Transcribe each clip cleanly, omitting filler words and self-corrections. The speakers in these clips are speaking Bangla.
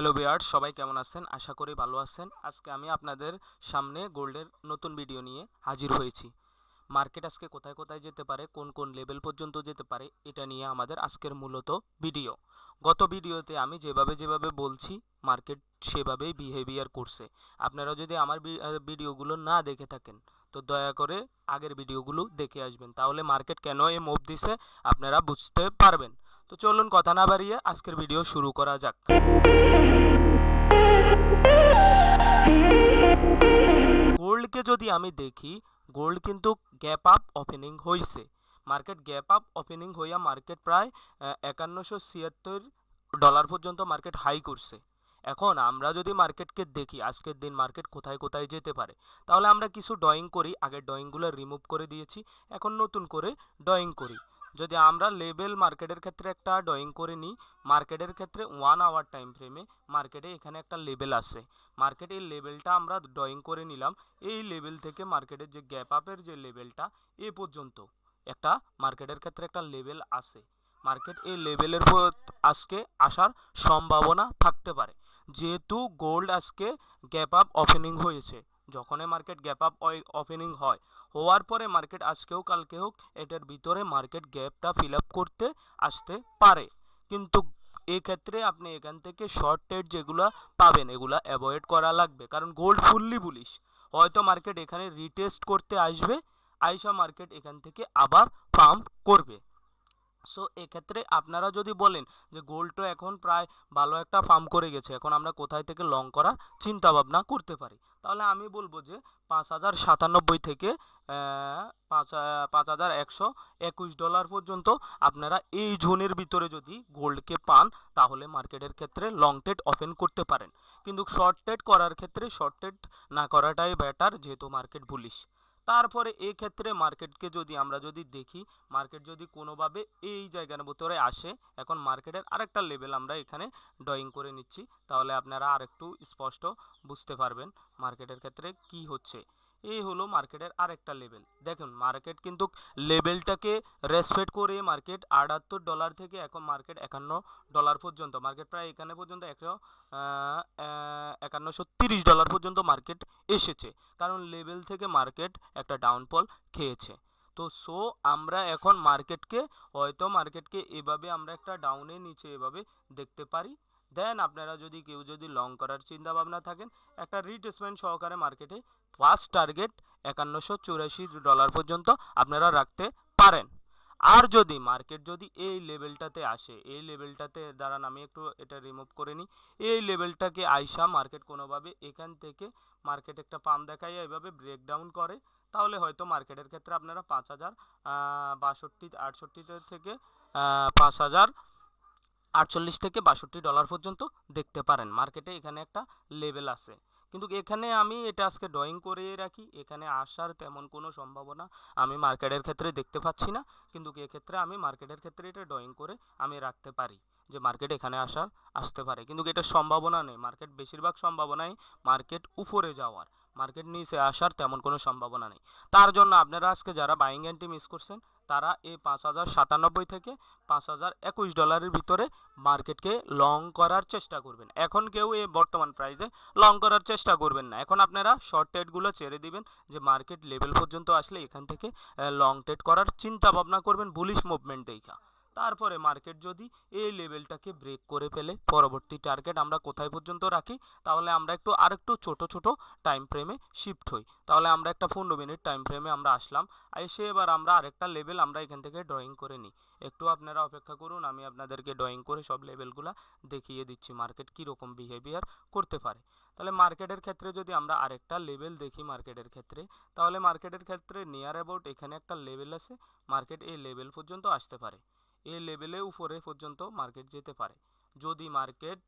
হ্যালো ভিউয়ার্স, সবাই কেমন আছেন? আশা করি ভালো আছেন। আজকে আমি আপনাদের সামনে গোল্ডের নতুন ভিডিও নিয়ে হাজির হয়েছি। মার্কেট আজকে কোথায় কোথায় যেতে পারে, কোন কোন লেভেল পর্যন্ত যেতে পারে, এটা নিয়ে আমাদের আজকের মূলত ভিডিও। গত ভিডিওতে আমি যেভাবে বলছি মার্কেট সেভাবেই বিহেভিয়ার করছে। আপনারা যদি আমার ভিডিওগুলো না দেখে থাকেন তো দয়া করে আগের ভিডিওগুলো দেখে আসবেন, তাহলে মার্কেট কেন এই মুভ দিছে আপনারা বুঝতে পারবেন। তো চলুন কথা না বাড়িয়ে আজকের ভিডিও শুরু করা যাক। গোল্ডকে যদি আমি দেখি, গোল্ড কিন্তু গ্যাপ আপ ওপেনিং হয়েছে। মার্কেট গ্যাপ আপ ওপেনিং হইয়া মার্কেট প্রায় 5176 ডলার পর্যন্ত মার্কেট হাই করছে। এখন আমরা যদি মার্কেটকে দেখি আজকের দিন মার্কেট কোথায় কোথায় যেতে পারে, তাহলে আমরা কিছু ড্রয়িং করি। আগের ড্রয়িংগুলো রিমুভ করে দিয়েছি, এখন নতুন করে ড্রয়িং করি। যদি আমরা লেভেল মার্কেটের ক্ষেত্রে একটা ড্রয়িং করে নিই, মার্কেটের ক্ষেত্রে 1 আওয়ার টাইম ফ্রেমে মার্কেটে এখানে একটা লেভেল আছে। মার্কেট এই লেভেলটা আমরা ড্রয়িং করে নিলাম। এই লেভেল থেকে মার্কেটের যে গ্যাপ আপের যে লেভেলটা এ পর্যন্ত একটা মার্কেটের ক্ষেত্রে একটা লেভেল আছে। মার্কেট এই লেভেলের আজকে আসার সম্ভাবনা থাকতে পারে, যেহেতু গোল্ড আজকে গ্যাপ আপ ওপেনিং হয়েছে। যখনই মার্কেট গ্যাপ আপ ওপেনিং হয়, হওয়ার পরে মার্কেট আজকে হোক কালকে হোক এটার ভিতরে মার্কেট গ্যাপটা ফিল আপ করতে আসতে পারে। কিন্তু এক্ষেত্রে আপনি এখান থেকে শর্ট ট্রেড যেগুলো পাবেন এগুলা অ্যাভয়েড করা লাগবে, কারণ গোল্ড ফুললি বুলিশ। হয়তো মার্কেট এখানে রিটেস্ট করতে আসবে, আইসা মার্কেট এখান থেকে আবার পাম্প করবে। সো এক্ষেত্রে আপনারা যদি বলেন যে গোল্ড তো এখন প্রায় ভালো একটা ফার্ম করে গেছে, এখন আমরা কোথায় থেকে লং করার চিন্তা ভাবনা করতে পারি, তাহলে আমি বলবো যে 5097 থেকে 5121 ডলার পর্যন্ত আপনারা এই জোনের ভিতরে যদি গোল্ডকে পান তাহলে মার্কেটের ক্ষেত্রে লং ট্রেড ওপেন করতে পারেন। কিন্তু শর্ট ট্রেড করার ক্ষেত্রে শর্ট ট্রেড না করাটাই বেটার, যেহেতু মার্কেট বুলিশ। তারপরে এই ক্ষেত্রে মার্কেটকে যদি আমরা যদি দেখি, মার্কেট যদি কোনোভাবে এই জায়গার ভিতরে আসে, এখন মার্কেটের আরেকটা লেভেল আমরা এখানে ড্রয়িং করে নিচ্ছি, তাহলে আপনারা আরেকটু স্পষ্ট বুঝতে পারবেন মার্কেটের ক্ষেত্রে কি হচ্ছে। এই হলো মার্কেটের আরেকটা লেভেল। দেখুন মার্কেট কিন্তু লেভেলটাকে রেসপেক্ট করে মার্কেট 78 ডলার থেকে এখন মার্কেট 51 ডলার পর্যন্ত, মার্কেট প্রায় এখানে পর্যন্ত 5130 ডলার পর্যন্ত মার্কেট এসেছে, কারণ লেভেল থেকে মার্কেট একটা ডাউনফল খেয়েছে। তো সো আমরা এখন মার্কেটকে হয়তো মার্কেটকে এভাবে আমরা একটা ডাউনের নিচে এভাবে দেখতে পারি। দেন আপনারা যদি কেউ যদি লং করার চিন্তা ভাবনা থাকেন, একটা রিট্রেসমেন্ট সহকারে মার্কেটে ফার্স্ট টার্গেট 5184 ডলার পর্যন্ত আপনারা রাখতে পারেন। আর যদি মার্কেট যদি এই লেভেলটাতে আসে, এই লেভেলটাতে দাঁড়ান আমি একটু এটা রিমুভ করে নিই, এই লেভেলটাকে আইসা মার্কেট কোনোভাবে এখান থেকে মার্কেট একটা পাম্প দেখাইয়া এভাবে ব্রেকডাউন করে, তাহলে হয়তো মার্কেটের ক্ষেত্রে আপনারা 5062 থেকে 5048 থেকে 62 ডলার পর্যন্ত দেখতে পারেন। মার্কেটে এখানে একটা লেভেল আছে, কিন্তু এখানে আমি এটা আজকে ড্রয়িং করে রাখি, এখানে আসার তেমন কোনো সম্ভাবনা আমি মার্কেটের ক্ষেত্রে দেখতে পাচ্ছি না। কিন্তু এক্ষেত্রে আমি মার্কেটের ক্ষেত্রে এটা ড্রয়িং করে আমি রাখতে পারি যে মার্কেট এখানে আসতে পারে, কিন্তু এটা সম্ভাবনা নেই। মার্কেট বেশিরভাগ সম্ভাবনাই মার্কেট উপরে যাওয়ার, মার্কেট নিচে আসার তেমন কোনো সম্ভাবনা নেই। তার জন্য আপনারা আজকে যারা বাইং এন্ট্রি মিস করছেন তারা এই 5097 থেকে 5021 ডলারের ভিতরে মার্কেটকে লং করার চেষ্টা করবেন। এখন কেউ এই বর্তমান প্রাইসে লং করার চেষ্টা করবেন না, এখন আপনারা শর্ট ট্রেডগুলো ছেড়ে দিবেন, যে মার্কেট লেভেল পর্যন্ত আসলে এখান থেকে লং ট্রেড করার চিন্তা ভাবনা করবেন বুলিশ মুভমেন্ট দেখা। তারপরে মার্কেট যদি এই লেভেলটাকে ব্রেক করে ফেলে, পরবর্তী টার্গেট আমরা কোথায় পর্যন্ত রাখি, তাহলে আমরা আরেকটু ছোট ছোট টাইম ফ্রেমে শিফট হই। তাহলে আমরা একটা 15 মিনিট টাইম ফ্রেমে আমরা আসলাম, এসে এবার আমরা আরেকটা লেভেল আমরা এখান থেকে ড্রয়িং করে নিই। একটু আপনারা অপেক্ষা করুন, আমি আপনাদেরকে ড্রয়িং করে সব লেভেলগুলো দেখিয়ে দিচ্ছি মার্কেট কীরকম বিহেভিয়ার করতে পারে। তাহলে মার্কেটের ক্ষেত্রে যদি আমরা আরেকটা লেভেল দেখি মার্কেটের ক্ষেত্রে, তাহলে মার্কেটের ক্ষেত্রে নিয়ার অ্যাবাউট এখানে একটা লেভেল আছে, মার্কেট এই লেভেল পর্যন্ত আসতে পারে, এই লেভেলে উপরে পর্যন্ত মার্কেট যেতে পারে। যদি মার্কেট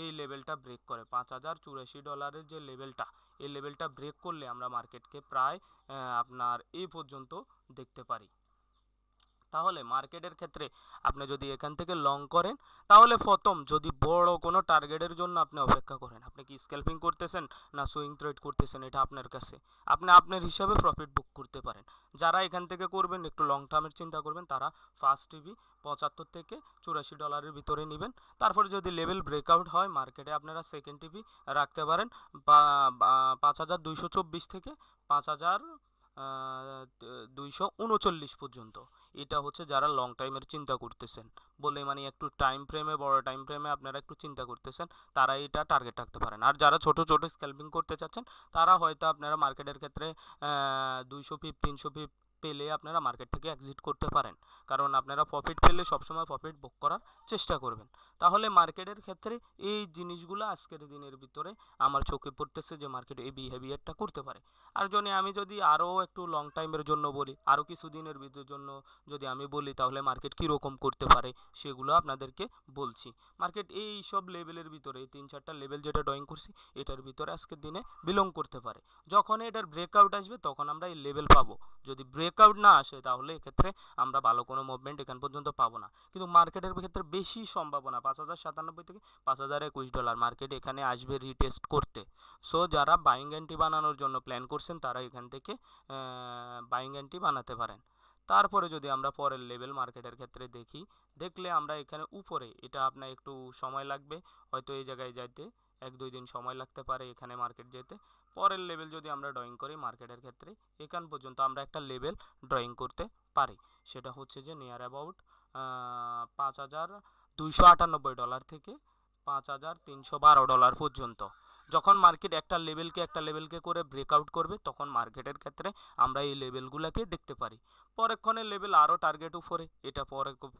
এই লেভেলটা ব্রেক করে 5084 ডলারের যে লেভেলটা, এই লেভেলটা ব্রেক করলে আমরা মার্কেটকে প্রায় আপনার এই পর্যন্ত দেখতে পারি। তাহলে মার্কেটের ক্ষেত্রে আপনি যদি এখান থেকে লং করেন, তাহলে প্রথম যদি বড় কোনো টার্গেটের জন্য আপনি অপেক্ষা করেন, আপনি কি স্ক্যালপিং করতেছেন না সুইং ট্রেড করতেছেন, এটা আপনার কাছে, আপনি আপনার হিসাবে প্রফিট বুক করতে পারেন। যারা এখান থেকে করবেন একটু লং টার্মের চিন্তা করবেন, তারা ফার্স্ট টিভি 75 থেকে $84 ভিতরে নেবেন। তারপর যদি লেভেল ব্রেকআউট হয় মার্কেটে, আপনারা সেকেন্ড টিভি রাখতে পারেন 5224 থেকে 5239 পর্যন্ত। এটা হচ্ছে যারা লং টাইমের চিন্তা করতেছেন বলে, মানে একটু টাইম ফ্রেমে, বড় টাইম ফ্রেমে আপনারা একটু চিন্তা করতেছেন, তারা এটা টার্গেট রাখতে পারেন। আর যারা ছোট ছোট স্ক্যালপিং করতে চাচ্ছেন, তারা হয়তো আপনারা মার্কেটের ক্ষেত্রে 200 পিপ 300 পিপ পেলে আপনারা মার্কেট থেকে এক্সিট করতে পারেন, কারণ আপনারা প্রফিট পেলে সবসময় প্রফিট বুক করার চেষ্টা করবেন। তাহলে মার্কেটের ক্ষেত্রে এই জিনিসগুলো আজকের দিনের ভিতরে আমার চোখে পড়তেছে যে মার্কেট এই বিহেভিয়ারটা করতে পারে। আর আমি যদি আরও একটু লং টাইমের জন্য বলি, আরও কিছু দিনের ভিতরের জন্য যদি আমি বলি, তাহলে মার্কেট কীরকম করতে পারে সেগুলো আপনাদেরকে বলছি। মার্কেট এই সব লেভেলের ভিতরে, 3-4টা লেভেল যেটা ড্রয়িং করছি, এটার ভিতরে আজকের দিনে বিলং করতে পারে। যখন এটার ব্রেকআউট আসবে তখন আমরা এই লেভেল পাবো। যদি ব্রেকআউট না আসে তাহলে এক্ষেত্রে আমরা ভালো কোনো মুভমেন্ট এখান পর্যন্ত পাবো না। কিন্তু মার্কেটের ক্ষেত্রে বেশি সম্ভাবনা 5097 থেকে $5021 মার্কেট এখানে আসবে রিটেস্ট করতে। সো যারা বাইং এন্ট্রি বানানোর জন্য প্ল্যান করছেন, তারা এখান থেকে বাইং এন্ট্রি বানাতে পারেন। তারপরে যদি আমরা পরের লেভেল মার্কেটের ক্ষেত্রে দেখলে আমরা এখানে উপরে, এটা আপনার একটু সময় লাগবে, হয়তো এই জায়গায় যাইতে 1-2 দিন সময় লাগতে পারে এখানে মার্কেট যেতে। পরের লেভেল যদি আমরা ড্রয়িং করি মার্কেটের ক্ষেত্রে, এখান পর্যন্ত আমরা একটা লেভেল ড্রয়িং করতে পারি। সেটা হচ্ছে যে নিয়ার অ্যাবাউট $5298 থেকে $5312 পর্যন্ত। যখন মার্কেট একটা লেভেলকে করে ব্রেকআউট করবে, তখন মার্কেটের ক্ষেত্রে আমরা এই লেভেলগুলোকে দেখতে পারি। পরেক্ষণের লেভেল আরও টার্গেট উপরে, এটা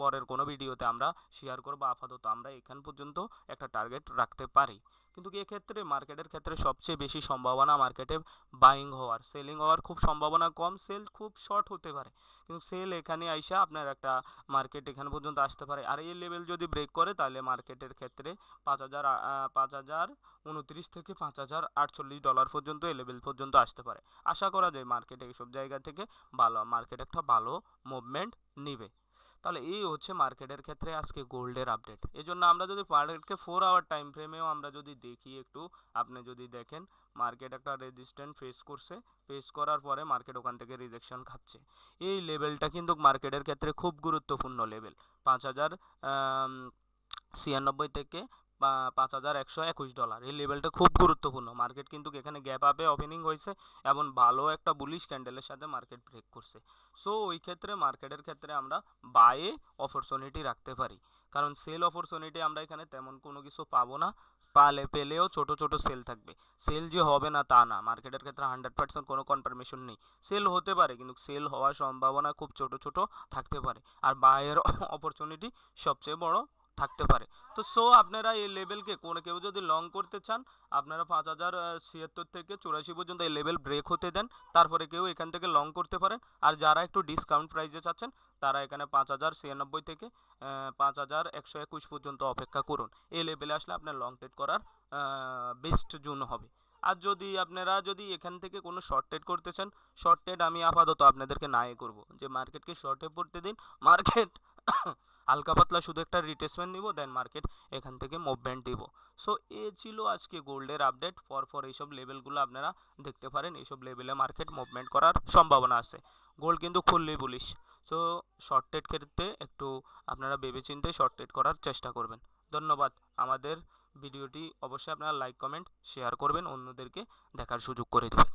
পরের কোনো ভিডিওতে আমরা শেয়ার করবো। আপাতত আমরা এখান পর্যন্ত একটা টার্গেট রাখতে পারি। কিন্তু এক্ষেত্রে মার্কেটের ক্ষেত্রে সবচেয়ে বেশি সম্ভাবনা মার্কেটে বাইং হওয়ার, সেলিং হওয়ার খুব সম্ভাবনা কম। সেল খুব শর্ট হতে পারে, কিন্তু সেল এখানে আইসা আপনার একটা মার্কেট এখান পর্যন্ত আসতে পারে। আর এই লেভেল যদি ব্রেক করে, তাহলে মার্কেটের ক্ষেত্রে 5029 থেকে $5048 পর্যন্ত এই লেভেল পর্যন্ত আসতে পারে। আশা করা যায় মার্কেট এইসব জায়গা থেকে মার্কেট একটা ভালো মুভমেন্ট নিবে। তাহলে এই হচ্ছে মার্কেটের ক্ষেত্রে আজকে গোল্ডের আপডেট। এই জন্য আমরা যদি মার্কেটকে 4 আওয়ার টাইম ফ্রেমেও আমরা যদি দেখি, একটু আপনি যদি দেখেন মার্কেট একটা রেজিস্ট্যান্ট ফেস করছে, ফেস করার পরে মার্কেট ওখান থেকে রিজেকশন খাচ্ছে। এই লেভেলটা কিন্তু মার্কেটের ক্ষেত্রে খুব গুরুত্বপূর্ণ লেভেল, 5096 থেকে $5121। এই লেভেলটা খুব গুরুত্বপূর্ণ। মার্কেট কিন্তু এখানে গ্যাপ আপে ওপেনিং হয়েছে এবং ভালো একটা বুলিশ ক্যান্ডেলের সাথে মার্কেট ব্রেক করছে। সো ওই ক্ষেত্রে মার্কেটের ক্ষেত্রে আমরা বায়ে অপরচুনিটি রাখতে পারি, কারণ সেল অপরচুনিটি আমরা এখানে তেমন কোনো কিছু পাবো না। পেলেও ছোট ছোট সেল থাকবে। সেল যে হবে না তা না, মার্কেটের ক্ষেত্রে 100% কোনো কনফার্মেশন নেই। সেল হতে পারে, কিন্তু সেল হওয়ার সম্ভাবনা খুব ছোট ছোট থাকতে পারে। আর বায়ের অপরচুনিটি সবচেয়ে বড় থাকতে পারে। তো আপনারা এই লেভেলকে কেউ যদি লং করতে চান, আপনারা 5076 থেকে 84 পর্যন্ত এই লেভেল ব্রেক হতে দেন, তারপরে কেউ এখান থেকে লং করতে পারেন। আর যারা একটু ডিসকাউন্ট প্রাইসে চাচ্ছেন, তারা এখানে 5096 থেকে 5121 পর্যন্ত অপেক্ষা করুন। এই লেভেলে আসলে আপনার লং ট্রেড করার বেস্ট জোন হবে। আর আপনারা যদি এখান থেকে কোনো শর্ট ট্রেড করতে চান, শর্ট ট্রেড আমি আপাতত আপনাদেরকে নাই করব, যে মার্কেটকে শর্টে পড়তে দিন। মার্কেট হালকা পাতলা শুধু একটা রিটেসমেন্ট নিব, দেন মার্কেট এখান থেকে মুভমেন্ট দিব। সো এ ছিল আজকে গোল্ডের আপডেট। পরপর এইসব লেভেলগুলো আপনারা দেখতে পারেন, এইসব লেভেলে মার্কেট মুভমেন্ট করার সম্ভাবনা আছে। গোল্ড কিন্তু fully bullish. So short trade ক্ষেত্রে একটু আপনারা ভেবেচিন্তে শর্ট ট্রেড করার চেষ্টা করবেন। ধন্যবাদ। আমাদের ভিডিওটি অবশ্যই আপনারা লাইক কমেন্ট শেয়ার করবেন, অন্যদেরকে দেখার সুযোগ করে দেবেন।